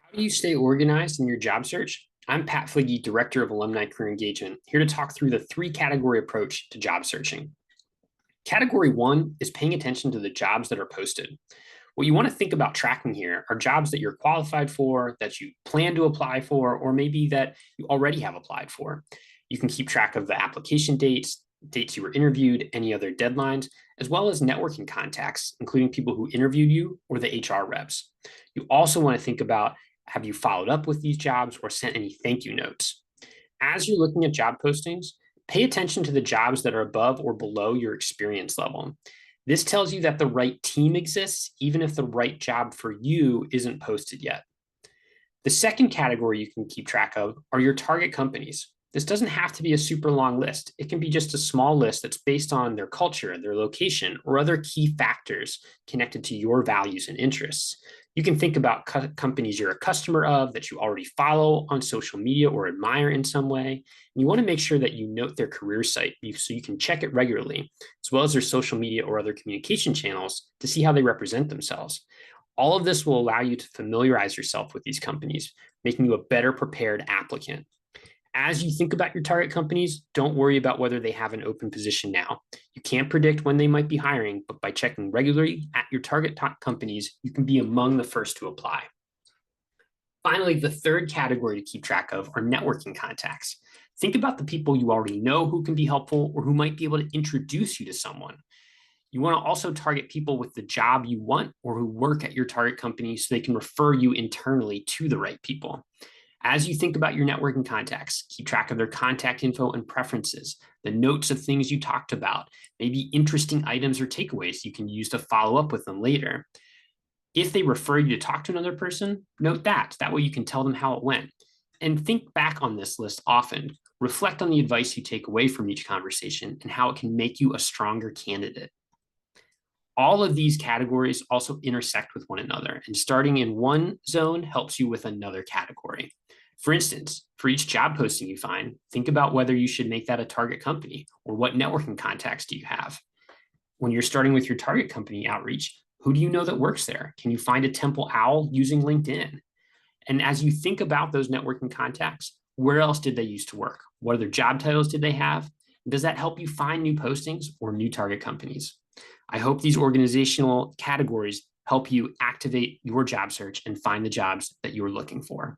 How do you stay organized in your job search? I'm Pat Fligge, Director of Alumni Career Engagement, here to talk through the three category approach to job searching. Category one is paying attention to the jobs that are posted. What you want to think about tracking here are jobs that you're qualified for, that you plan to apply for, or maybe that you already have applied for. You can keep track of the application dates, dates you were interviewed, any other deadlines, as well as networking contacts, including people who interviewed you or the HR reps. You also want to think about, have you followed up with these jobs or sent any thank you notes? As you're looking at job postings, pay attention to the jobs that are above or below your experience level. This tells you that the right team exists, even if the right job for you isn't posted yet. The second category you can keep track of are your target companies. This doesn't have to be a super long list. It can be just a small list that's based on their culture, their location, or other key factors connected to your values and interests. You can think about companies you're a customer of, that you already follow on social media or admire in some way. And you want to make sure that you note their career site so you can check it regularly, as well as their social media or other communication channels to see how they represent themselves. All of this will allow you to familiarize yourself with these companies, making you a better prepared applicant. As you think about your target companies, don't worry about whether they have an open position now. You can't predict when they might be hiring, but by checking regularly at your target top companies, you can be among the first to apply. Finally, the third category to keep track of are networking contacts. Think about the people you already know who can be helpful or who might be able to introduce you to someone. You want to also target people with the job you want or who work at your target company so they can refer you internally to the right people. As you think about your networking contacts, keep track of their contact info and preferences, the notes of things you talked about, maybe interesting items or takeaways you can use to follow up with them later. If they refer you to talk to another person, note that. That way you can tell them how it went. And think back on this list often. Reflect on the advice you take away from each conversation and how it can make you a stronger candidate. All of these categories also intersect with one another, and starting in one zone helps you with another category. For instance, for each job posting you find, think about whether you should make that a target company or what networking contacts do you have. When you're starting with your target company outreach, who do you know that works there? Can you find a Temple Owl using LinkedIn? And as you think about those networking contacts, where else did they used to work? What other job titles did they have? Does that help you find new postings or new target companies? I hope these organizational categories help you activate your job search and find the jobs that you're looking for.